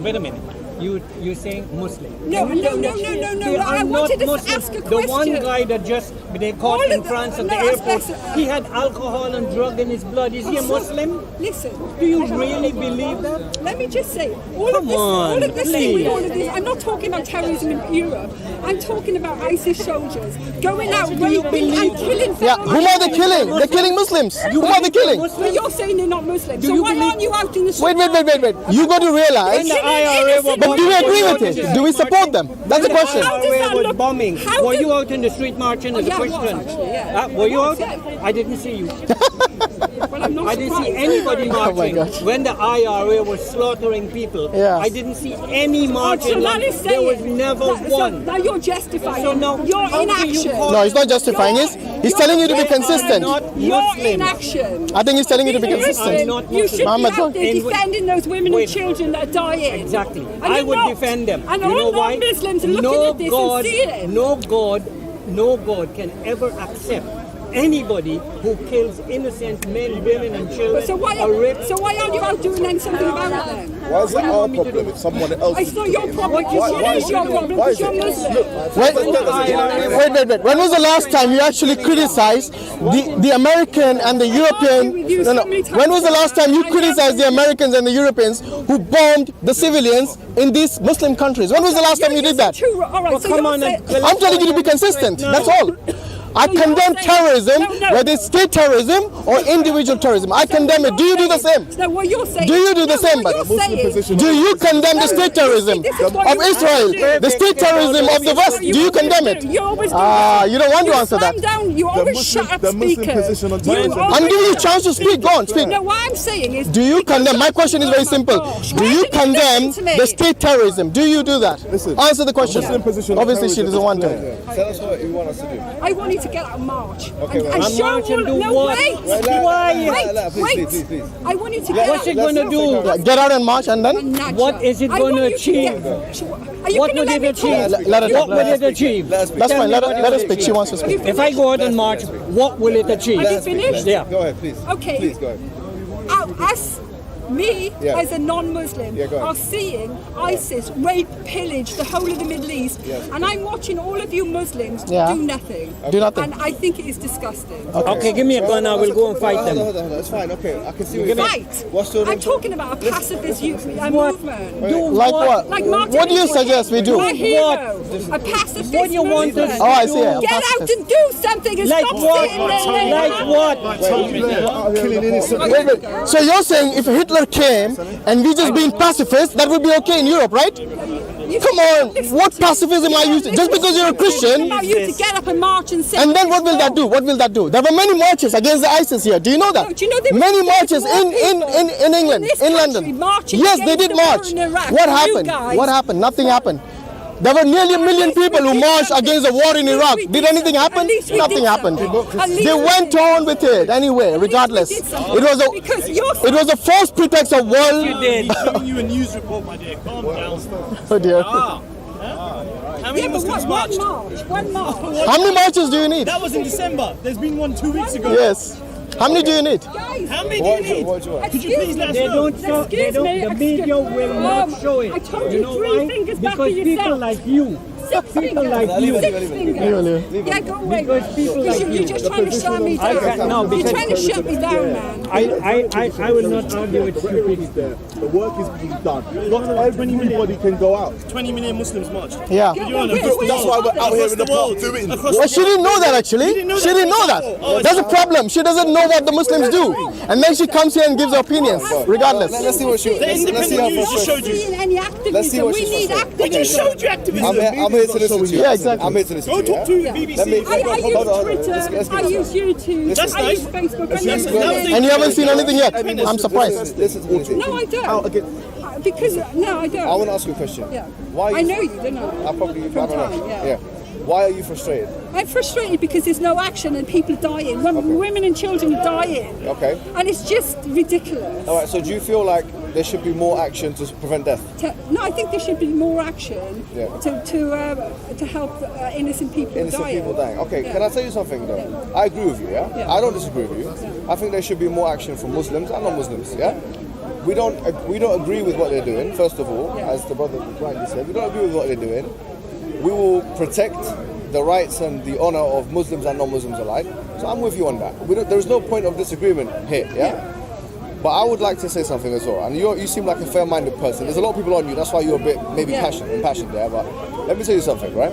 Wait a minute. You're saying Muslim. No. I wanted to ask a question. The one guy that they caught in France at the airport, he had alcohol and drug in his blood. Is he a Muslim? Listen. Do you really believe that? Let me just say, all of this, I'm not talking about terrorism in Europe. I'm talking about ISIS soldiers going out raping and killing. Yeah, whom are they killing? They're killing Muslims. Who are they killing? But you're saying they're not Muslims. So why aren't you out in the street? Wait. You got to realize. But do we agree with it? Do we support them? That's the question. How does that look? Bombing. Were you out in the street marching as a Christian? Were you out? I didn't see you. Well, I'm not I didn't see anybody marching when the IRA was slaughtering people. Yes. I didn't see any marching. There was never one. Now you're justifying. So now, you're inaction. No, he's not justifying it. He's telling you to be consistent. You're inaction. I think he's telling you to be consistent. You should be Mohammed, out there defending those women and children that are dying. Exactly. And I would defend them. And you know all why? non-Muslims are looking at this and seeing. No God can ever accept anybody who kills innocent men, women, and children. So why aren't you out doing something about it then? Why is that our problem? It's someone else. It's not your problem. It is your problem because you're Muslim. Wait. When was the last time you actually criticized the American and the European? When was the last time you criticized the Americans and the Europeans who bombed the civilians in these Muslim countries? When was the last time you did that? I'm telling you to be consistent. That's all. I condemn terrorism, whether it's state terrorism or individual terrorism. I condemn it. Do you do the same? No, what you're saying. Do you do the same? But do you condemn the state terrorism of Israel, the state terrorism of the West? Do you condemn it? You don't want to answer that. You always shut up speakers. I'm giving you a chance to speak. Go on, speak. No, what I'm saying is. Do you condemn? My question is very simple. Do you condemn the state terrorism? Do you do that? Answer the question. Obviously, she doesn't want to. Tell us what you want us to do. I want you to get out and march. Okay, and show wait. Please. I want you to get out. What's it going to do? Get out and march and then? What is it going to achieve? What will it achieve? What will it achieve? That's fine. Let her speak. She wants to speak. If I go out and march, what will it achieve? Have you finished? Yeah. Go ahead, please. Okay. Please go ahead. As a non-Muslim, are seeing ISIS rape, pillage the whole of the Middle East, and I'm watching all of you Muslims do nothing. Do nothing. And I think it is disgusting. Okay, give me a gun. I will go and fight them. Hold on. It's fine. Okay, I can see what you're saying. Fight. I'm talking about a pacifist movement. Like what? Like Martin. What do you suggest we do? My hero, a pacifist What do you want to? Oh, I see. Get out and do something and like stop what? sitting there. Like what? Wait. So you're saying if Hitler came and we just being pacifist, that would be okay in Europe, right? Come on, what pacifism are you using? Just because you're a Christian. About you to get up and march and say. And then what will that do? What will that do? There were many marches against the ISIS here. Do you know that? No, do you know there many marches in England, in London. Yes, they did march. What happened? What happened? Nothing happened. There were nearly 1 million people who marched against the war in Iraq. Did anything happen? Nothing happened. They went on with it anyway, regardless. It was a false pretext of world. You did. Giving you a news report, my dear. Calm down. Oh dear. How many Muslims marched? One march. How many marches do you need? That was in December. There's been one 2 weeks ago. Yes. How many do you need? How many do you need? Could you please let us know? The media will not show it. I told you you know 3 why? fingers back Because of people yourself. like you. People like you. 6 fingers. Yeah, go away. Because people like You're just trying to shut me down. You're trying to shut me down, man. I will not argue with stupidity. The work is being done. Not everybody can go out. 20 million Muslims marched. Yeah. That's why we're out here in the park doing it. Well, she didn't know that actually. She didn't know that. That's a problem. She doesn't know what the Muslims do. And then she comes here and gives her opinions, regardless. Let's see what she. The independent news just showed you. Any activism. Let's see what we she's need saying. activism. We just showed you activism. I'm here to listen to you. Yeah, exactly. I'm here to listen to Go you. talk to BBC. I use Twitter, I use YouTube, That's I nice. use Facebook, And you haven't seen anything yet? I'm surprised. Listen to me. No, I don't. Because, no, I don't. I want to ask you a question. Yeah. Why? I know you, don't I? I probably. From time, yeah. Why are you frustrated? I'm frustrated because there's no action and people are dying. Women and children are dying. Okay. And it's just ridiculous. All right. So do you feel like there should be more action to prevent death? No, I think there should be more action to help innocent people dying. Innocent people dying. Okay. Can I tell you something though? Yeah. I agree with you. Yeah? I don't disagree with you. I think there should be more action for Muslims and non-Muslims. Yeah. we don't agree with what they're doing. First of all, as the brother rightly said, we don't agree with what they're doing. We will protect the rights and the honor of Muslims and non-Muslims alike. So I'm with you on that. There's no point of disagreement here, yeah? But I would like to say something as well. And you seem like a fair-minded person. There's a lot of people on you. That's why you're a bit maybe impassioned there. But let me tell you something, right?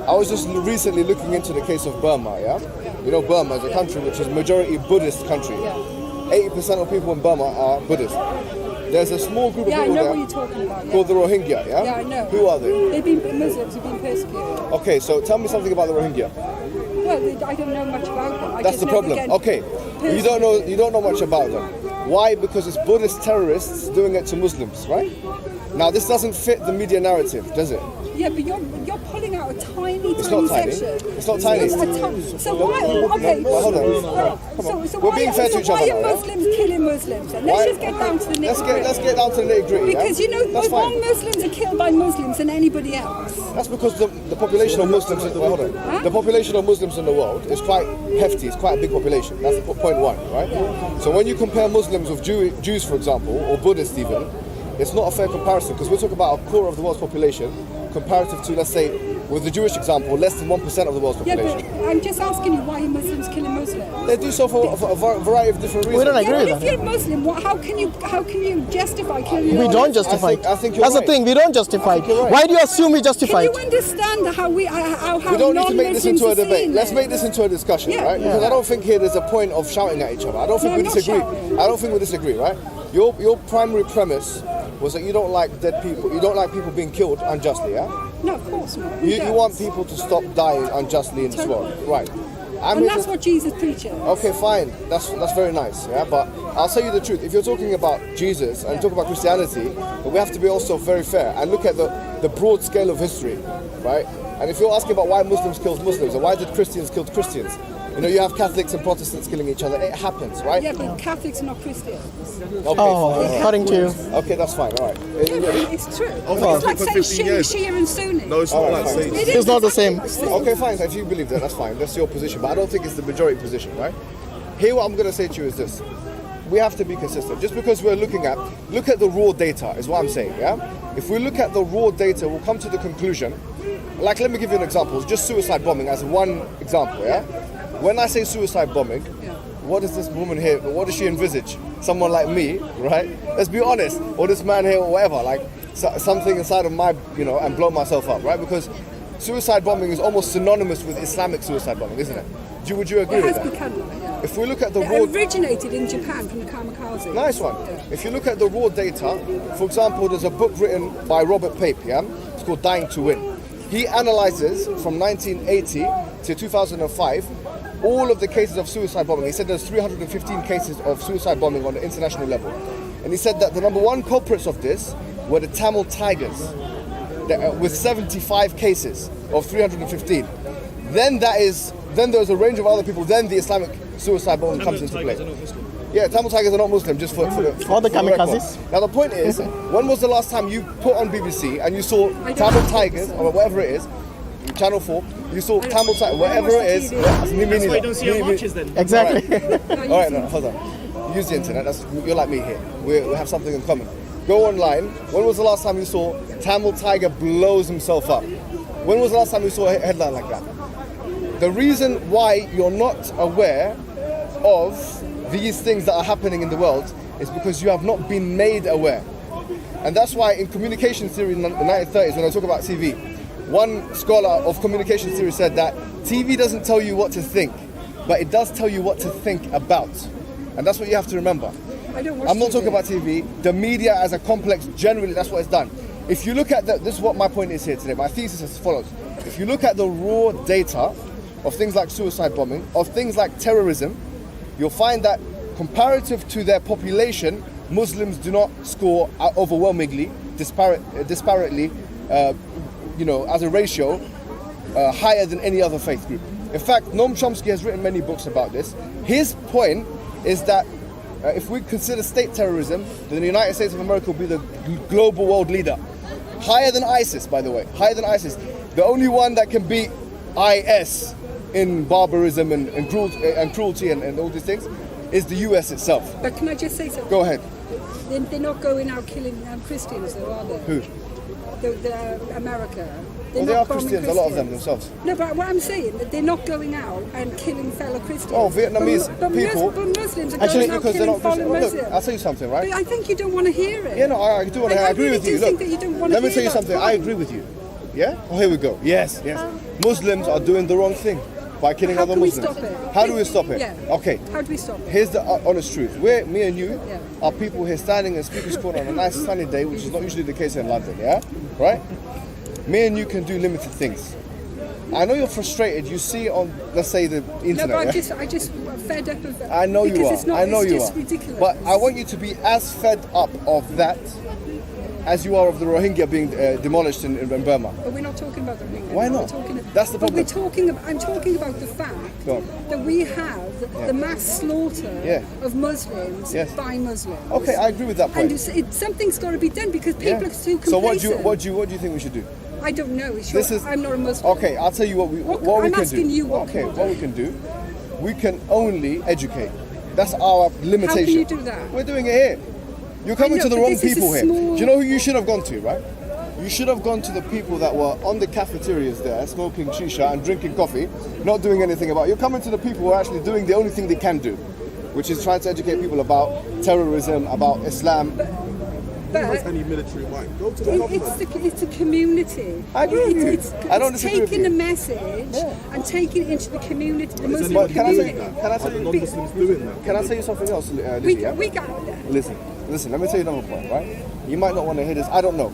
I was just recently looking into the case of Burma, yeah? You know, Burma is a country which is majority Buddhist country. 80% of people in Burma are Buddhist. There's a small group of people I know there what you're talking about, called the Rohingya, yeah? Yeah, I know. Who are they? Muslims have been persecuted. Okay, so tell me something about the Rohingya. Well, I don't know much about them. That's the problem. Okay, you don't know much about them. Why? Because it's Buddhist terrorists doing it to Muslims, right? Now, this doesn't fit the media narrative, does it? Yeah, but you're pulling out a tiny not tiny. section. It's not tiny. So why? Okay. Hold on. So We're being fair to each other. Why are Muslims killing Muslims? Let's just get down to the nitty-gritty. Let's get down to the nitty-gritty. Because more Muslims are killed by Muslims than anybody else. That's because the population of Muslims. The population of Muslims in the world is quite hefty. It's quite a big population. That's point one, right? Yeah. So when you compare Muslims with Jews, for example, or Buddhists even, it's not a fair comparison because we're talking about a quarter of the world's population comparative to, let's say, with the Jewish example, less than 1% of the world's population. Yeah, but I'm just asking you, why are Muslims killing Muslims? They do so for a variety of different reasons. We don't agree with that. If you're Muslim, how can you justify killing? We don't justify. I think you're That's right. the thing. We don't justify. Right. Why do you assume we justify? Can you understand how we don't need to make this into a debate. Let's make this into a discussion, right? Because I don't think here there's a point of shouting at each other. I don't think we disagree. I don't think we disagree, right? Your primary premise was that you don't like dead people. You don't like people being killed unjustly, yeah? No, of course not. You want people to stop dying unjustly in this world, right? And that's what Jesus preaches. Okay, fine. That's very nice, yeah? But I'll tell you the truth. If you're talking about Jesus and talk about Christianity, we have to be also very fair and look at the broad scale of history, right? And if you're asking about why Muslims killed Muslims or why did Christians kill Christians, you know, you have Catholics and Protestants killing each other. It happens, right? Yeah, but Catholics are not Christians. Okay, according to you. Okay, that's fine, all right. It's true. It's like saying Shia and Sunni. No, it's not like fine. It's not the same. Okay, fine. If you believe that, that's fine. That's your position. But I don't think it's the majority position, right? Here, what I'm going to say to you is this. We have to be consistent. Just because we're look at the raw data, is what I'm saying, yeah? If we look at the raw data, we'll come to the conclusion. Like, let me give you an example. Just suicide bombing as one example, yeah? When I say suicide bombing, what does this woman here, what does she envisage? Someone like me, right? Let's be honest. Or this man here or whatever, like something inside of my, and blow myself up, right? Because suicide bombing is almost synonymous with Islamic suicide bombing, isn't it? Would you agree with that? Become, If we look at the raw... It originated in Japan from the kamikaze. Nice one. Yeah. If you look at the raw data, for example, there's a book written by Robert Pape, yeah? It's called Dying to Win. He analyzes from 1980 to 2005 all of the cases of suicide bombing. He said there's 315 cases of suicide bombing on the international level. And he said that the number one culprits of this were the Tamil Tigers, with 75 cases of 315. Then there's a range of other people. Then the Islamic suicide bombing comes into play. Yeah, Tamil Tigers are not Muslim, just for the... All the kamikazes. Now the point is, when was the last time you put on BBC and you saw Tamil Tigers, or whatever it is, Channel 4, you saw Tamil Tigers, whatever it is... That's why you don't see our matches then. Exactly. All right, no, hold on. Use the internet, you're like me here. We have something in common. Go online. When was the last time you saw Tamil Tiger blows himself up? When was the last time you saw a headline like that? The reason why you're not aware of these things that are happening in the world is because you have not been made aware. And that's why in communication theory in the 1930s, when I talk about TV, one scholar of communication theory said that TV doesn't tell you what to think, but it does tell you what to think about. And that's what you have to remember. I'm not talking about TV. The media as a complex, generally, that's what it's done. If you look at this is what my point is here today. My thesis is as follows. If you look at the raw data of things like suicide bombing, of things like terrorism, you'll find that comparative to their population, Muslims do not score overwhelmingly, disparately, as a ratio, higher than any other faith group. In fact, Noam Chomsky has written many books about this. His point is that if we consider state terrorism, then the United States of America will be the global world leader. Higher than ISIS, by the way. Higher than ISIS. The only one that can beat IS in barbarism and cruelty and all these things is the US itself. But can I just say something? Go ahead. They're not going out killing Christians, though, are they? Who? America. Well, they are Christians, a lot of them themselves. No, but what I'm saying, that they're not going out and killing fellow Christians. Oh, Vietnamese people. But Muslims are Actually, going out because they're killing not Christian. fellow Look, Muslims. I'll tell you something, right? But I think you don't want to hear it. Yeah, no, I do want to hear. I agree really with you. do think Look, that you don't want to let me hear tell you that something. I point. agree with you. Yeah? Oh, here we go. Yes, yes. Muslims are doing the wrong thing by killing How other can we Muslims. stop it? How do we stop it? Yeah. Okay. How do we stop it? Here's the honest truth. Me and you Yeah. are people here standing in Speaker's Corner on a nice sunny day, which is not usually the case in London, yeah? Right? Me and you can do limited things. I know you're frustrated. You see on, let's say, the internet. No, but yeah? I just fed up of that. I know you are. It's not, I know it's you just are. ridiculous. But I want you to be as fed up of that as you are of the Rohingya being demolished in Burma. But we're not talking about the Rohingya. Why not? That's the problem. I'm talking about the fact that we have the mass slaughter of Muslims by Muslims. Okay, I agree with that point. And something's got to be done because people are too complacent. So what do you think we should do? I don't know. I'm not a Muslim. Okay, I'll tell you what we can do. I'm asking you what we can do. We can only educate. That's our limitation. How can you do that? We're doing it here. You're coming to the wrong people here. Do you know who you should have gone to, right? You should have gone to the people that were on the cafeterias there, smoking shisha and drinking coffee, not doing anything about it. You're coming to the people who are actually doing the only thing they can do, which is trying to educate people about terrorism, about Islam. But any military might go to the government. It's a community. I agree with you. I don't disagree with you. Taking the message and taking it into the community, the Muslim But community. Can I tell you non-Muslims doing that? Can I tell you something else, Lizzie? We got that. Listen, let me tell you another point, right? You might not want to hear this, I don't know.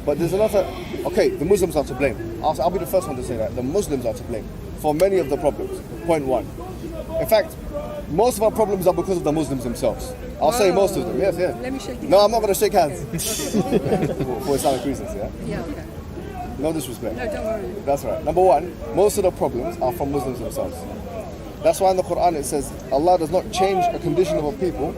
But there's another, okay, the Muslims are to blame. I'll be the first one to say that. The Muslims are to blame for many of the problems. Point one. In fact, most of our problems are because of the Muslims themselves. I'll say most of them, yes. Let me shake your No, I'm not going to shake hands. for Islamic reasons, yeah? Yeah, okay. No disrespect. No, don't worry. That's right. Number one, most of the problems are from Muslims themselves. That's why in the Quran it says Allah does not change a condition of a people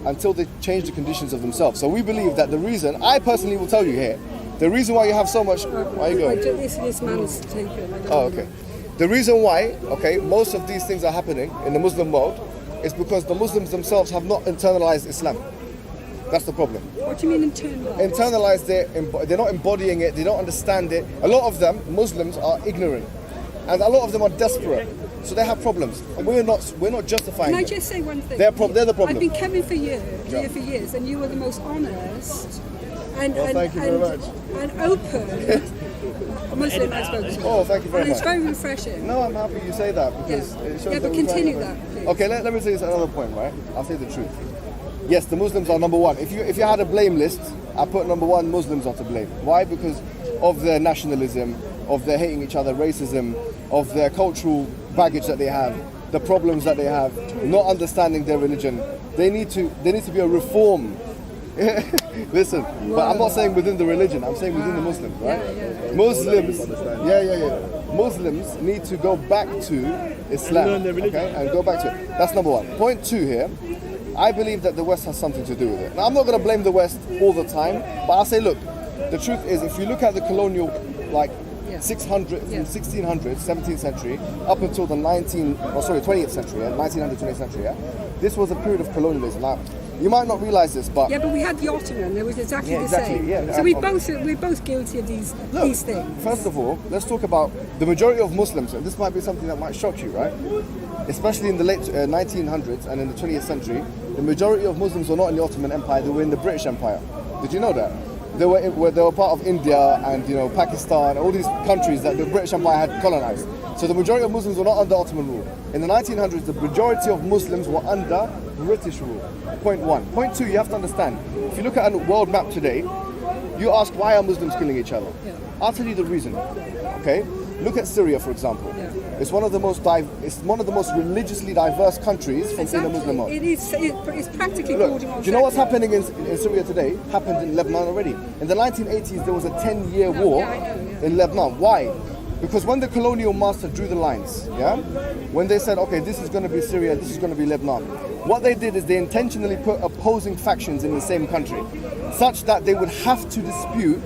until they change the conditions of themselves. So we believe that the reason, I personally will tell you here, the reason why you have so much... Why are you going? This man's taken. Oh, okay. The reason why, okay, most of these things are happening in the Muslim world is because the Muslims themselves have not internalized Islam. That's the problem. What do you mean internalized? Internalized, they're not embodying it, they don't understand it. A lot of them, Muslims, are ignorant. And a lot of them are desperate. So they have problems. And we're not justifying Can I them. just say one thing? They're the problem. I've been coming for years, for years, and you were the most honest and thank you very much. And open Muslim I spoke to. Oh, thank you very and much. it's very refreshing. No, I'm happy you say that because it shows that but we're continue trying to- that, please. Okay, let me say this another point, right? I'll say the truth. Yes, the Muslims are number one. If you had a blame list, I put number one, Muslims are to blame. Why? Because of their nationalism, of their hating each other, racism, of their cultural baggage that they have, the problems that they have, not understanding their religion. There need to be a reform. Listen, but I'm not saying within the religion, I'm saying within the Muslims, right? Muslims, Muslims need to go back to Islam, okay, and go back to it. That's number one. Point two here, I believe that the West has something to do with it. Now, I'm not going to blame the West all the time, but I'll say, look, the truth is, if you look at the colonial, like, 1600s, 17th century, up until the 20th century, 1900, 20th century, this was a period of colonialism. Now, you might not realize this, but... Yeah, but we had the Ottoman, it was exactly the exactly, same. yeah, so we're both guilty of these things. First of all, let's talk about the majority of Muslims, and this might be something that might shock you, right? Especially in the late 1900s and in the 20th century, the majority of Muslims were not in the Ottoman Empire, they were in the British Empire. Did you know that? They were part of India and Pakistan, all these countries that the British Empire had colonized. So the majority of Muslims were not under Ottoman rule. In the 1900s, the majority of Muslims were under British rule. Point one. Point two, you have to understand, if you look at a world map today, you ask why are Muslims killing each other? Yeah. I'll tell you the reason. Okay? Look at Syria, for example. Yeah. It's one of the most religiously diverse countries from the Muslim world. It's practically bordering on. Do you know what's happening in Syria today? Happened in Lebanon already. In the 1980s, there was a 10-year war in Lebanon. Why? Because when the colonial master drew the lines, when they said, okay, this is going to be Syria, this is going to be Lebanon, what they did is they intentionally put opposing factions in the same country, such that they would have to dispute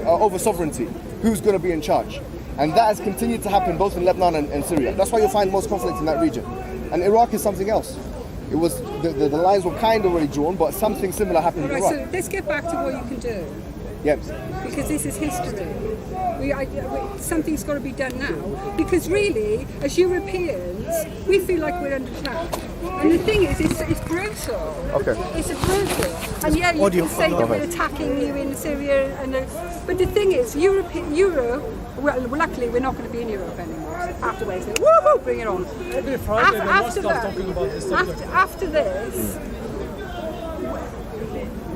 over sovereignty, who's going to be in charge. And that has continued to happen both in Lebanon and Syria. That's why you'll find most conflict in that region. And Iraq is something else. It was the lines were kind of already drawn, but something similar happened. Right, so let's get back to what you can do. Yep. Because this is history. Something's got to be done now. Because really, as Europeans, we feel like we're under attack. And the thing is, it's brutal. Okay. It's brutal. And yeah, you can say that we're attacking you in Syria. But the thing is, Europe, well, luckily we're not going to be in Europe anymore. After Wednesday, woohoo, bring it on. After this,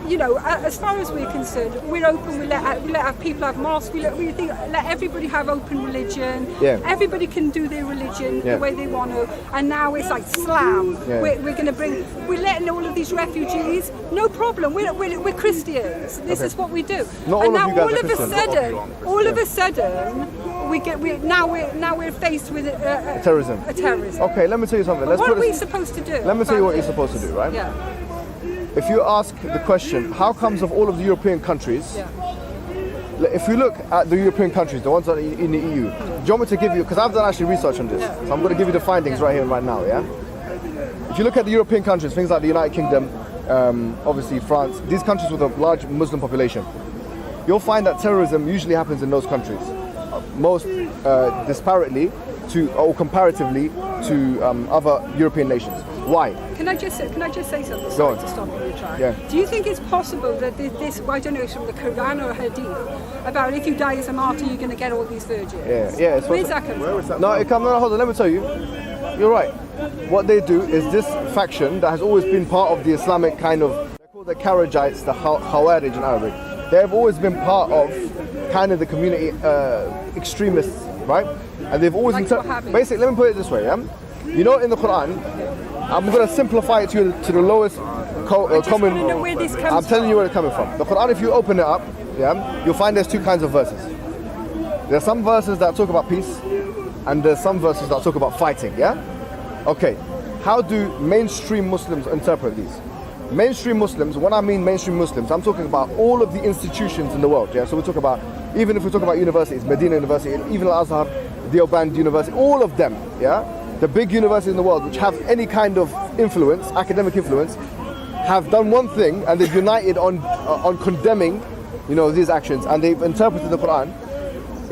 you know, as far as we're concerned, we're open. We let our people have mosques. We let everybody have open religion. Yeah. Everybody can do their religion the way they want to. And now it's like slam. Yeah. We're letting all of these refugees. No problem. We're Christians. This is what we do. Not and all now of you guys all of a sudden, now we're faced with terrorism. A terrorism. Okay, let me tell you something. What are we supposed to do? Let me tell you what you're supposed to do, right? Yeah. If you ask the question, how comes of all of the European countries, if you look at the European countries, the ones that are in the EU, do you want me to give you, because I've done actually research on this, so I'm going to give you the findings right here and right now, yeah? If you look at the European countries, things like the United Kingdom, obviously France, these countries with a large Muslim population, you'll find that terrorism usually happens in those countries, most disparately or comparatively to other European nations. Why? Can I just say something? Go on. To stop you, Richard. Yeah. Do you think it's possible that this, I don't know, it's from the Quran or Hadith, about if you die as a martyr, you're going to get all these virgins? Yeah. Where's that come from? No, hold on, let me tell you. You're right. What they do is this faction that has always been part of the Islamic kind of, they're called the Kharijites, the Khawarij in Arabic. They have always been part of kind of the community extremists, right? And they've always basically, let me put it this way, yeah? You know, in the Quran, I'm going to simplify it to the lowest common. Know where this comes I'm telling you where it's coming from. The Quran, if you open it up, yeah, you'll find there's two kinds of verses. There are some verses that talk about peace, and there's some verses that talk about fighting. Yeah. Okay. How do mainstream Muslims interpret these? Mainstream Muslims. When I mean mainstream Muslims, I'm talking about all of the institutions in the world. Yeah. So we talk about, even if we talk about universities, Medina University, even Al-Azhar, Deoband University, all of them. Yeah. The big universities in the world which have any kind of influence, academic influence, have done one thing and they've united on condemning, you know, these actions, and they've interpreted the Quran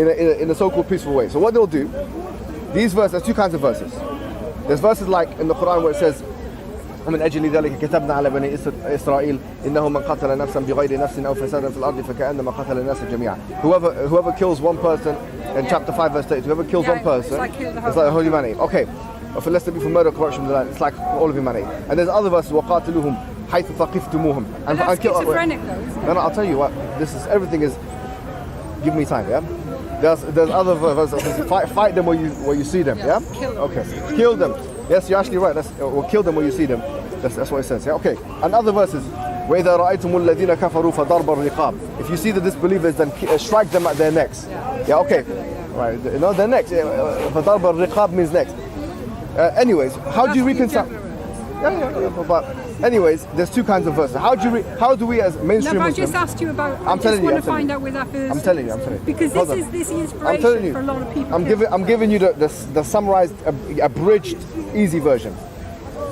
in a so-called peaceful way. So what they'll do, these verses, there's two kinds of verses. There's verses like in the Quran where it says, ومن أجل ذلك كتبنا على بني إسرائيل إنه من قتل نفسا بغير نفس أو فساد في الأرض فكأنما قتل الناس جميعا. Whoever kills one person, in chapter 5 verse 30, whoever kills one person, it's like the whole humanity. Okay, for less than be for murder, corruption, it's like all of humanity. And there's other verses, وقاتلوهم حيث ثقفتموهم. And that's schizophrenic though, isn't it? No, I'll tell you what. This is everything is. Give me time, yeah. There's other verses. Fight them where you see them, yeah. Okay, kill them. Yes, you're actually right. Or kill them where you see them. That's what it says. Yeah. Okay. And other verses. وَإِذَا رَأَيْتُمُ الَّذِينَ كَفَرُوا فَضَرْبَ الرِّقَابِ. If you see the disbelievers, then strike them at their necks. Yeah. Okay. Right. You know, their necks. فَضَرْبَ الرِّقَابِ means necks. Anyways, how do you reconcile? Yeah. But anyways, there's two kinds of verses. How do we as mainstream Muslims? I just asked you about. I'm telling you. I just want to find out where that verse. I'm telling you. Because this is the inspiration for a lot of people. I'm giving you the summarized, abridged, easy version.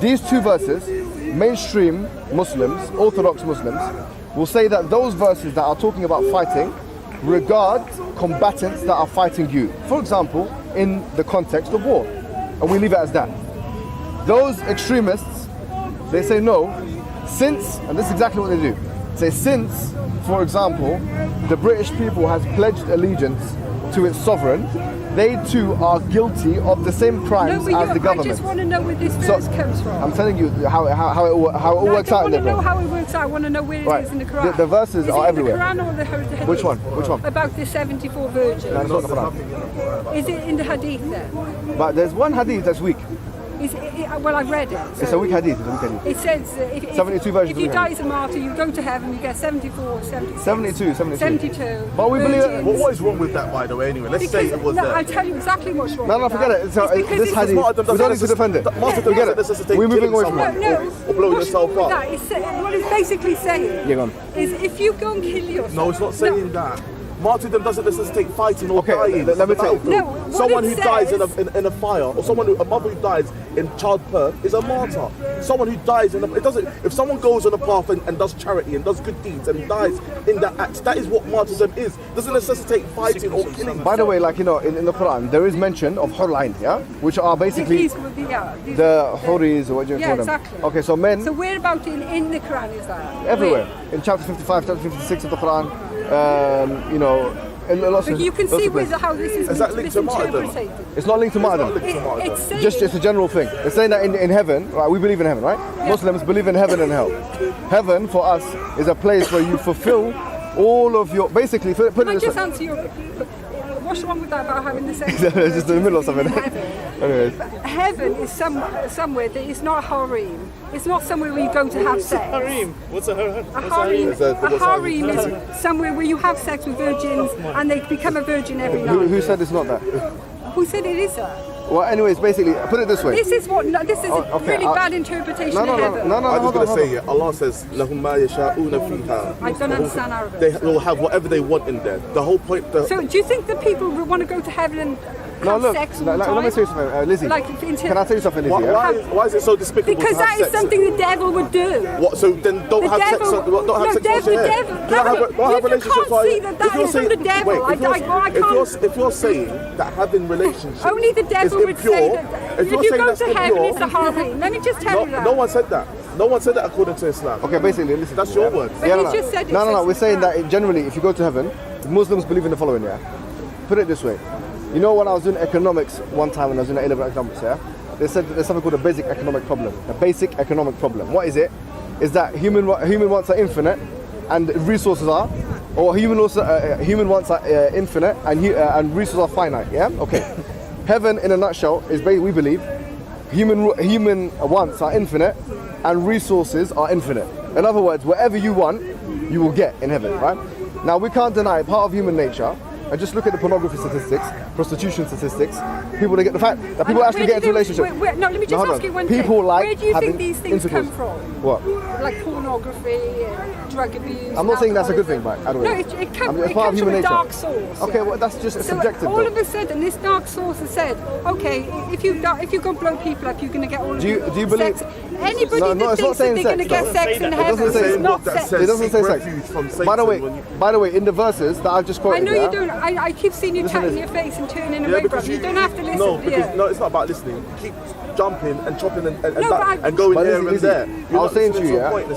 These two verses, mainstream Muslims, Orthodox Muslims, will say that those verses that are talking about fighting regard combatants that are fighting you. For example, in the context of war, and we leave it as that. Those extremists, they say no, since, and this is exactly what they do. Say since, for example, the British people has pledged allegiance to its sovereign, they too are guilty of the same crimes as the government. I just want to know where this verse comes from. I'm telling you how it works out in the Quran. I want to know how it works out. I want to know where it is in the Quran. The verses are everywhere. Is it in the Quran or the Hadith? Which one? About the 74 virgins. No, it's not the Quran. Is it in the Hadith then? But there's one Hadith that's weak. Well, I've read it. So it's a weak Hadith. It says 72 versions. If you die as a martyr, you go to heaven, you get 74, 76. 72. But we believe. What is wrong with that, by the way? Anyway, let's say it was there. I'll tell you exactly what's wrong. No, forget it. This Hadith, we don't need to defend it. Forget it. We're moving away from it. No. Or blowing yourself up. What it's basically saying is if you go and kill yourself. No, it's not saying that. martyrdom doesn't necessitate fighting or dying. Let me tell you. No, what Someone it who dies says- in a fire, or a mother who dies in childbirth is a martyr. Someone who dies it doesn't. If someone goes on a path and does charity and does good deeds and dies in that act, that is what martyrdom is. Doesn't necessitate fighting or killing. By the way, like, you know, in the Quran, there is mention of hurlain, yeah, which are basically these the huris, or what do you call them? exactly. Okay, so men So where about in the Quran is that? everywhere. Where? In chapter 55, chapter 56 of the Quran, you know, in lots But of you can lots see of where places. how this is that linked to martyrdom? misinterpreted. It's not linked to martyrdom. It's saying Just it's a general thing. It's saying that in heaven, right? We believe in heaven, right? Muslims believe in heaven and hell. Heaven for us is a place where you fulfill all of your basically. Put Can it I this just way. answer your? What's wrong with that about having the same? It's just in the middle of something. Anyways. Heaven is somewhere that is not a harem. It's not somewhere where you go to have sex. Harim. What's a harim? A harem, What's that? a harem is somewhere where you have sex with virgins and they become a virgin every night. Who said it's not that? Who said it is that? Well, anyways, basically, put it this way. This is what. This is a okay, really bad interpretation of heaven. No, I'm just hold gonna on. say here, Allah says, "Lahum ma yasha'una fiha." I don't understand Arabic. They will have whatever they want in there. The whole point. So do you think that people would want to go to heaven and No, have look, sex all the let me time? tell you something, Lizzie. Like, Can I tell you something, Lizzie? why is it so despicable? Because to have that is sex? something the devil would do. What? So then don't The have sex. devil- Don't have no, sex once the you're here. devil- Don't no, have you relationships can't while see you- that that if you're is from the devil. Wait, I if you're saying that having relationships Only the devil is would impure, say that. if If you're you saying go that's to heaven, impure, it's a harem. Let me just tell you that. no one said that. No one said that according to Islam. Okay, basically, listen. That's to me, your yeah? words. But Yeah, you no, just said it no. says We're saying in that generally, if you go to heaven, Muslims believe in the following. Yeah, put it this way. You know, when I was doing economics one time, when I was doing A-level economics, yeah, they said that there's something called a basic economic problem. A basic economic problem. What is it? Is that human wants are infinite, and resources are, or human wants are infinite, and resources are finite. Yeah. Okay. Heaven, in a nutshell, is we believe human wants are infinite, and resources are infinite. In other words, whatever you want, you will get in heaven, right? Now, we can't deny part of human nature, and just look at the pornography statistics, prostitution statistics, people, they get the fact that people actually get into relationships. No, let me just ask you one thing. People like Where do you having think these things come intercourse. from? What? Like pornography, drug abuse. I'm not saying that's a good thing, alcoholism. by the way. No, it comes It's part of from human a nature. dark source. Okay, well, that's just So subjective. all though. of a sudden, this dark source has said, okay, if you go blow people up, you're going to get all Do you of believe- sex. Anybody No, that it's not thinks that saying they're going to sex, get though. sex in It heaven doesn't say is not that sex. says It doesn't say seek sex. refuge from By the Satan way, in the verses that I've just quoted, I know yeah, you don't. I keep seeing you Listen, tatting listen. your face and turning Yeah, away because from you. don't have to listen. No, because yeah. no, it's not about listening. You keep jumping and chopping and No, but I- going But here Lizzie, and there. I was saying to you, yeah, Point,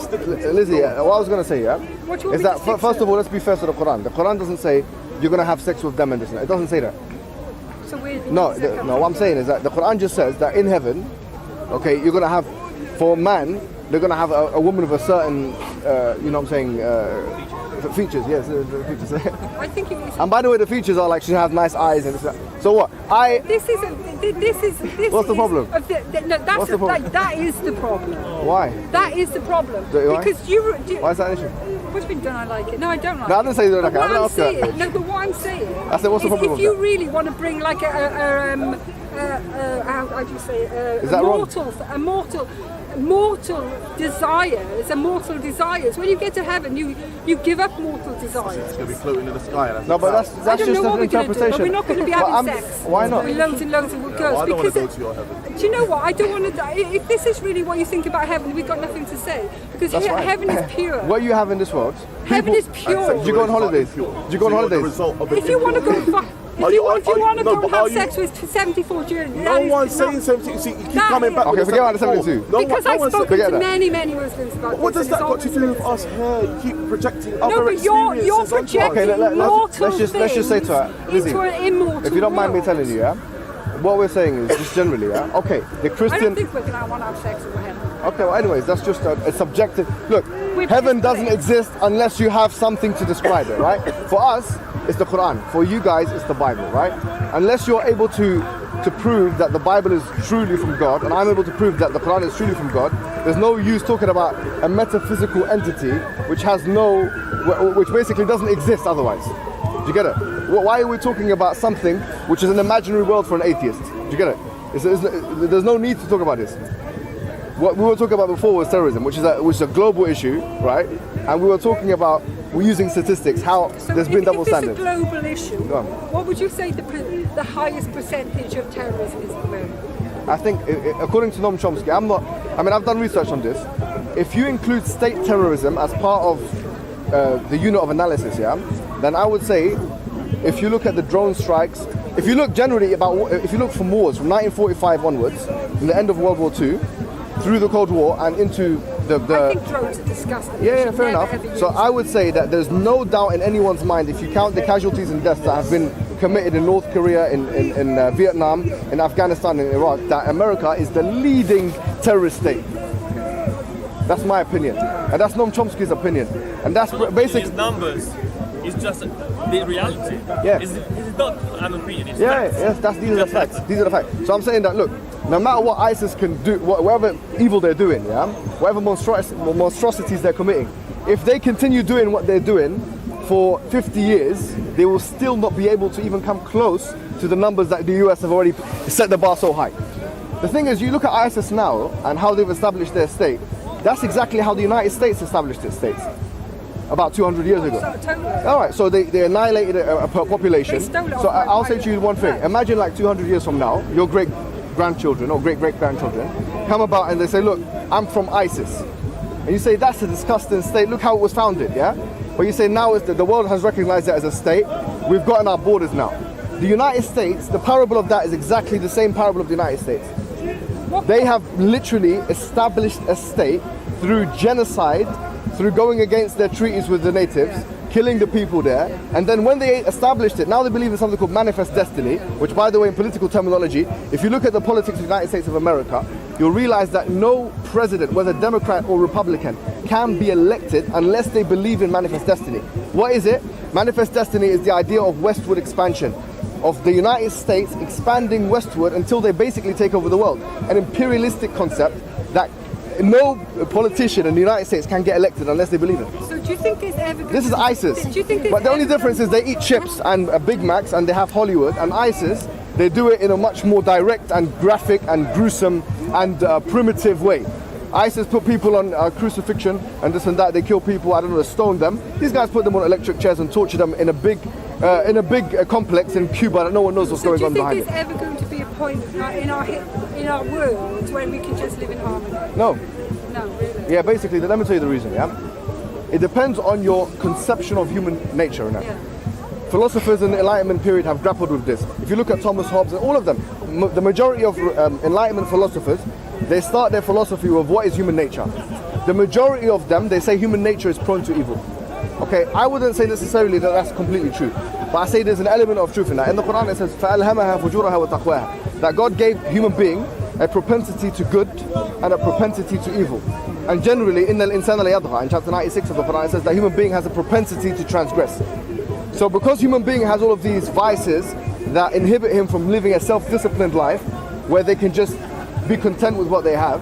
Lizzie, yeah, what I was going to say, yeah, What do you want is me that to stick first to? of all, let's be fair to the Quran. The Quran doesn't say you're going to have sex with them and this and that. It doesn't say that. So where No, does that come no. from? What I'm saying is that the Quran just says that in heaven, okay, you're going to have, for a man, they're going to have a woman of a certain, you know what I'm saying, features, yes, features. I think it is. And by the way, the features are like she has nice eyes and this and that. So what? This is. What's the problem? No, that's What's the problem? that is the problem. Why? That is the problem. Why? Because Why is that an issue? What do you mean, don't I like it? No, I don't like it. No, I didn't say you don't like it. I But didn't what ask I'm that. saying, no, but what I'm saying I said, what's the is problem if with you that? really want to bring like how do you say, Is that wrong? mortal desires. When you get to heaven, you give up mortal desires. It's going to be floating in the sky. And No, but I that's don't just know what an we're going to do, but interpretation. we're not going to be But having I'm- sex. Why not? With loads and loads of girls. I don't want because to go to your heaven. do you know what? I don't want to die. If this is really what you think about heaven, we've got nothing to say. Because That's right. heaven is pure. What you have in this world? Heaven is pure. Do you go on holidays? Do you go on holidays? If you want to go, if you want to have sex with 74 during, No one's saying 70. See, you keep That coming is- back. Okay, with forget about the 74. 72. No because one- I've no one spoken said- Forget to that. many Muslims about What this. does that and got to it's do with always us here? You keep projecting No, other but you're experiences onto us. projecting Okay, mortal let's just say to her, Lizzie, into an immortal if you don't mind me world. telling you, yeah, what we're saying is just generally, yeah, okay, the I don't Christian. think we're going to want to have sex with heaven. Okay, well, anyways, that's just a subjective. Look, We're heaven doesn't displaced. exist unless you have something to describe it, right? For us, it's the Quran. For you guys, it's the Bible, right? Unless you're able to prove that the Bible is truly from God, and I'm able to prove that the Quran is truly from God, there's no use talking about a metaphysical entity which which basically doesn't exist otherwise. Do you get it? Why are we talking about something which is an imaginary world for an atheist? Do you get it? There's no need to talk about this. What we were talking about before was terrorism, which is a global issue, right? and we were talking about, we're using statistics, how So there's been double if it's standards. a global issue, Go on. what would you say the highest percentage of terrorism is at the moment? I think, according to Noam Chomsky, I've done research on this. If you include state terrorism as part of the unit of analysis, then I would say, if you look at the drone strikes, if you look from wars from 1945 onwards, from the end of World War II, through the Cold War and into I think drones are disgusting. yeah, fair enough. So I would say that there's no doubt in anyone's mind, if you count the casualties and deaths that have been committed in North Korea, in Vietnam, in Afghanistan, and Iraq, that America is the leading terrorist state. That's my opinion, and that's Noam Chomsky's opinion, and that's basically These numbers. It's just the reality. Yeah. It's not an opinion. It's Yeah, facts. yes, these are the facts. These are the facts. So I'm saying that, look, no matter what ISIS can do, whatever evil they're doing, whatever monstrosities they're committing, if they continue doing what they're doing for 50 years, they will still not be able to even come close to the numbers that the US have already set the bar so high. The thing is, you look at ISIS now and how they've established their state, that's exactly how the United States established its states about 200 years ago. All right, so they annihilated a population. So I'll say to you one thing. Imagine like 200 years from now, your great-grandchildren or great-great-grandchildren come about and they say, look, I'm from ISIS. And you say, that's a disgusting state. Look how it was founded, yeah? But you say, now the world has recognized it as a state. We've gotten our borders now. The United States, the parable of that is exactly the same parable of the United States. They have literally established a state through genocide, through going against their treaties with the natives, killing the people there, and then when they established it, now they believe in something called manifest destiny, which, by the way, in political terminology, if you look at the politics of the United States of America, you'll realize that no president, whether Democrat or Republican, can be elected unless they believe in manifest destiny. What is it? Manifest destiny is the idea of westward expansion, of the United States expanding westward until they basically take over the world. An imperialistic concept that no politician in the United States can get elected unless they believe it. So do you think there's ever... This is ISIS. Do you think But the only difference is they eat chips and Big Macs and they have Hollywood, and ISIS, they do it in a much more direct and graphic and gruesome and primitive way. ISIS put people on crucifixion and this and that. They kill people, I don't know, they stone them. These guys put them on electric chairs and torture them in a big complex in Cuba that no one knows what's going on behind it. Do you think there's ever going to be a point in our world when we can just live in harmony? No. No, really? Yeah, basically, let me tell you the reason, It depends on your conception of human nature, innit? Yeah. Philosophers in the Enlightenment period have grappled with this. If you look at Thomas Hobbes and all of them, the majority of Enlightenment philosophers, they start their philosophy with what is human nature. The majority of them, they say human nature is prone to evil. Okay, I wouldn't say necessarily that that's completely true, but I say there's an element of truth in that. In the Quran it says, فَأَلْهَمَهَا فُجُورَهَا وَتَقْوَاهَا, that God gave human being a propensity to good and a propensity to evil. And generally, in الْإِنسَانَ لَيَطْغَى, in chapter 96 of the Quran, it says that human being has a propensity to transgress. So because human being has all of these vices that inhibit him from living a self-disciplined life, where they can just be content with what they have,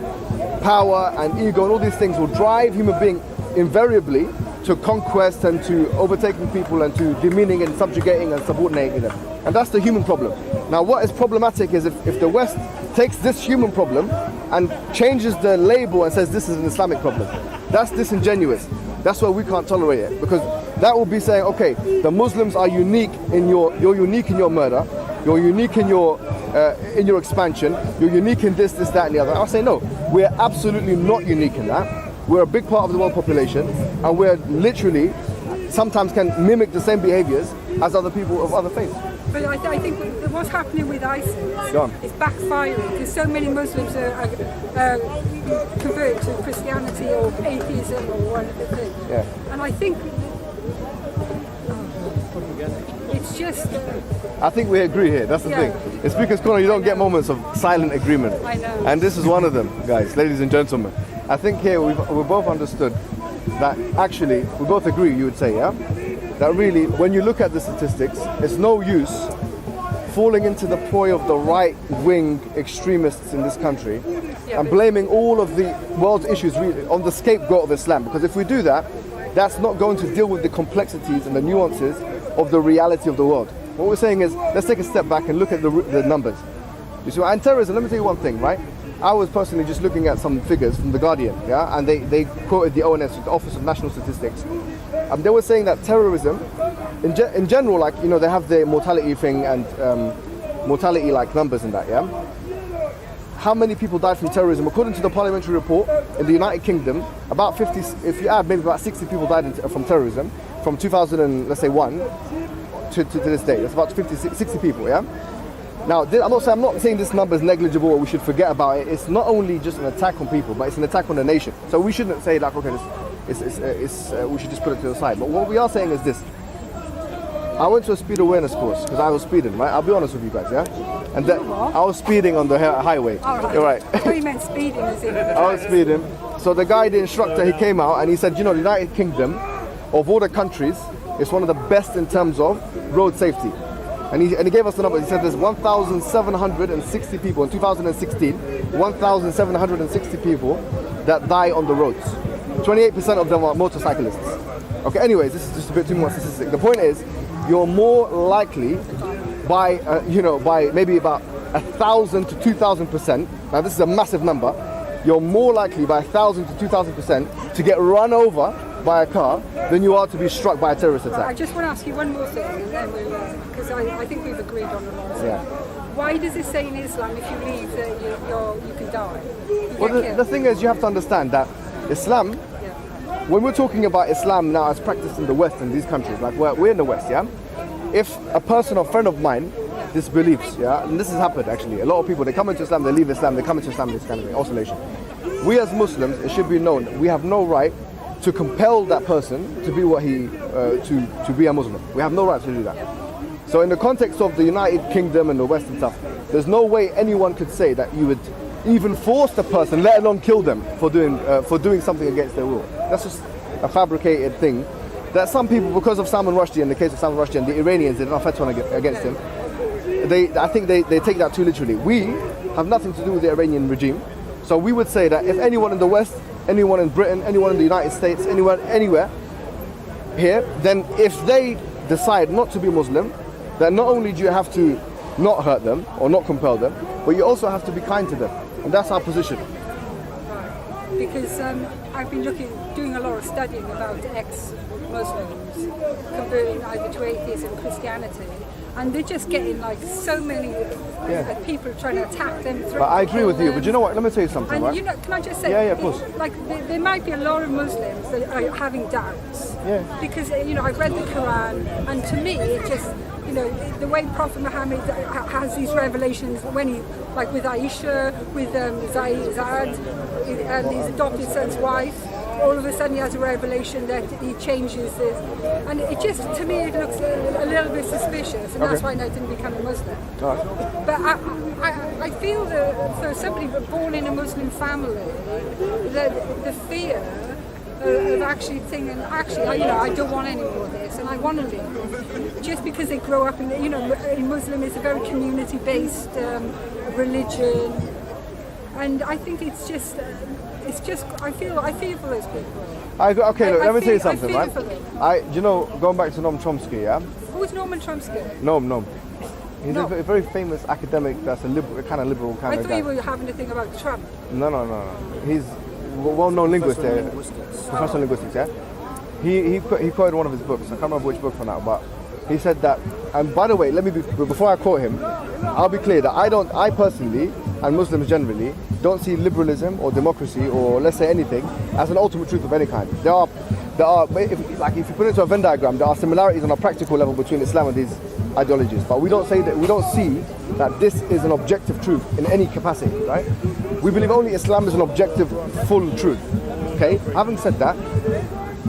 power and ego and all these things will drive human being invariably to conquest and to overtaking people and to demeaning and subjugating and subordinating them. And that's the human problem. Now what is problematic is if the West takes this human problem and changes the label and says this is an Islamic problem. That's disingenuous. That's why we can't tolerate it, because that will be saying, okay, the Muslims are unique in you're unique in your murder, you're unique in your expansion, you're unique in this, that and the other. I'll say no, we're absolutely not unique in that. We're a big part of the world population, and we're literally sometimes can mimic the same behaviors as other people of other faiths. But I think what's happening with ISIS is backfiring, because so many Muslims are convert to Christianity or atheism or one of the things. Yeah. And I think it's just... I think we agree here, that's the thing. It's because, Connor, you don't get moments of silent agreement. I know. And this is one of them, guys, ladies and gentlemen. I think here we've both understood that actually, we both agree, you would say, that really, when you look at the statistics, it's no use falling into the ploy of the right-wing extremists in this country and blaming all of the world's issues really on the scapegoat of Islam. Because if we do that, that's not going to deal with the complexities and the nuances of the reality of the world. What we're saying is, let's take a step back and look at the numbers. You see, and terrorism, let me tell you one thing, right? I was personally just looking at some figures from The Guardian, yeah, and they quoted the ONS, the Office of National Statistics. They were saying that terrorism, in general, like, you know, they have the mortality thing and mortality like numbers and that, yeah. How many people died from terrorism? According to the parliamentary report, in the United Kingdom, about 50, if you add, maybe about 60 people died from terrorism from 2001 to this day. That's about 60 people, yeah. Now, I'm not saying this number is negligible or we should forget about it. It's not only just an attack on people, but it's an attack on the nation. So we shouldn't say like, okay, we should just put it to the side. But what we are saying is this. I went to a speed awareness course because I was speeding, right? I'll be honest with you guys, yeah? And I was speeding on the highway. All right. You're right. I thought you meant speeding, as in. I was speeding. So the guy, the instructor, he came out and he said, you know, the United Kingdom, of all the countries, is one of the best in terms of road safety. And he gave us the numbers. He said there's 1,760 people in 2016, 1,760 people that die on the roads. 28% of them are motorcyclists. Okay, anyways, this is just a bit too much statistic. The point is, you're more likely by maybe about 1,000 to 2,000%. Now this is a massive number. You're more likely by 1,000 to 2,000% to get run over by a car than you are to be struck by a terrorist attack. I just want to ask you one more thing, and then because I think we've agreed on a lot. Yeah. Why does it say in Islam if you leave that you can die? Well, the thing is, you have to understand that Islam, when we're talking about Islam now as practiced in the West in these countries, like we're in the West, yeah? If a person or friend of mine disbelieves, yeah, and this has happened actually, a lot of people, they come into Islam, they leave Islam, they come into Islam, this kind of thing, oscillation. We as Muslims, it should be known, we have no right to compel that person to be what to be a Muslim. We have no right to do that. So in the context of the United Kingdom and the West and stuff, there's no way anyone could say that you would even force the person, let alone kill them for doing something against their will. That's just a fabricated thing that some people, because of Salman Rushdie, in the case of Salman Rushdie and the Iranians, did not fatwa against him. I think they take that too literally. We have nothing to do with the Iranian regime. So we would say that if anyone in the West, anyone in Britain, anyone in the United States, anyone anywhere here, then if they decide not to be Muslim, then not only do you have to not hurt them or not compel them, but you also have to be kind to them. And that's our position. Because I've been doing a lot of studying about ex-Muslims converting either to atheism or Christianity, and they're just getting like so many people trying to attack them. But I agree with you. But you know what? Let me tell you something. And right? you know, can I just say? Yeah, of course. Like there might be a lot of Muslims that are having doubts. Yeah. Because I've read the Quran, and to me it just. The way Prophet Muhammad has these revelations when he, like with Aisha, with Zayd, and his adopted son's wife, all of a sudden he has a revelation that he changes this. And it just, to me, it looks a little bit suspicious, and that's why I didn't become a Muslim. Right. But I feel that for somebody born in a Muslim family, that the fear of actually thinking, I don't want any more of this, and I want to leave. Just because they grow up in Muslim is a very community-based religion, and I think it's just I feel for those people. Look, let me tell you something, right? Going back to Noam Chomsky, yeah? Who's Norman Chomsky? Noam. He's a very famous academic that's a liberal kind of guy. I thought you were having a thing about Trump. No. He's a well-known linguist there, professional linguistics, yeah? He quoted one of his books. I can't remember which book for now, but he said that, and by the way, before I quote him, I'll be clear that I personally, and Muslims generally, don't see liberalism or democracy or let's say anything as an ultimate truth of any kind. There are if you put it into a Venn diagram, there are similarities on a practical level between Islam and these ideologies, but we don't see that this is an objective truth in any capacity, right? We believe only Islam is an objective, full truth. Okay? Having said that,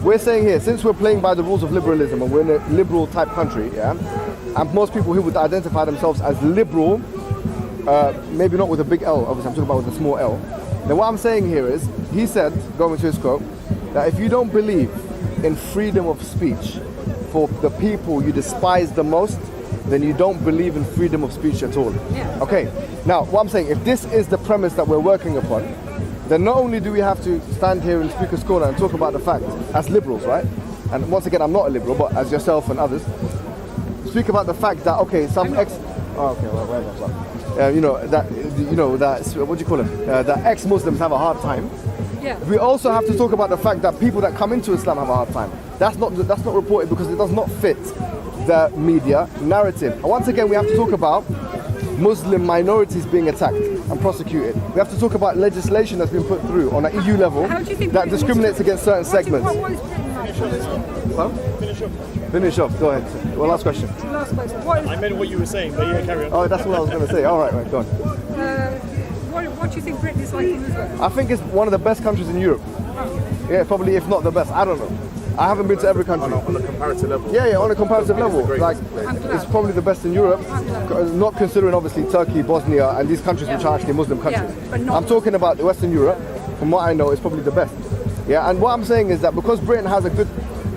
we're saying here, since we're playing by the rules of liberalism and we're in a liberal type country, yeah, and most people who would identify themselves as liberal, maybe not with a big L, obviously I'm talking about with a small L. Then what I'm saying here is, he said, going to his quote, that if you don't believe in freedom of speech for the people you despise the most, then you don't believe in freedom of speech at all. Yeah. Okay, now what I'm saying, if this is the premise that we're working upon, then not only do we have to stand here in Speaker's Corner and talk about the fact as liberals, right? And once again, I'm not a liberal, but as yourself and others, speak about the fact that what do you call it? That ex-Muslims have a hard time. Yeah. We also have to talk about the fact that people that come into Islam have a hard time. That's not reported because it does not fit the media narrative. And once again, we have to talk about Muslim minorities being attacked and prosecuted. We have to talk about legislation that's been put through on an EU level that discriminates against certain segments. What is Britain Huh? Finish off. Go ahead. Well, last question. Last question. What is, I meant what you were saying, but yeah, carry on. Oh, that's what I was going to say. All right, go on. what do you think Britain is like in Israel? I think it's one of the best countries in Europe. Yeah, probably if not the best. I don't know. I haven't been to every country. On a comparative level. Yeah, on a comparative level. great Like, place. it's probably the best in Europe, not considering obviously Turkey, Bosnia, and these countries which are actually Muslim countries. Yeah, but not- I'm talking about Western Europe. From what I know, it's probably the best. Yeah, and what I'm saying is that because Britain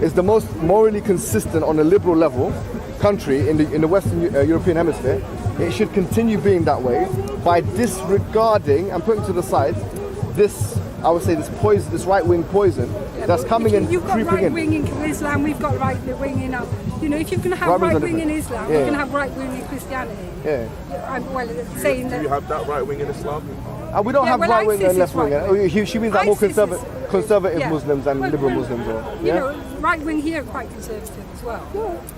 is the most morally consistent on a liberal level country in the Western European hemisphere, it should continue being that way by disregarding and putting to the side this, I would say, this right-wing poison that's coming and You've got creeping right in. wing in Islam, we've got right wing in. You know, if you can have Right-wings are right wing in different. Islam, Yeah. you can have right wing in Christianity. Yeah. I'm saying Do you that. have that right wing in Islam? We don't Yeah, have well, right wing ISIS and left is wing. right-wing. She means that more ISIS is- conservative Yeah. Muslims and Well, liberal well, Muslims. Or, You yeah? know, right wing here are quite conservative as well.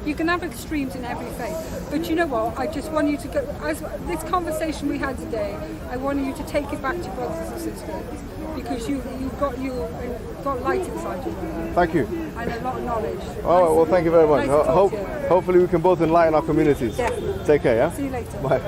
You can have extremes in every faith. But you know what? I just want you to go, as this conversation we had today, I want you to take it back to brothers and sisters. Because you've got light inside you. Thank you. And a lot of knowledge. All right, well, thank you very much. Nice to talk to you. Hopefully we can both enlighten our communities. Definitely. Take care, yeah? See you later. Bye.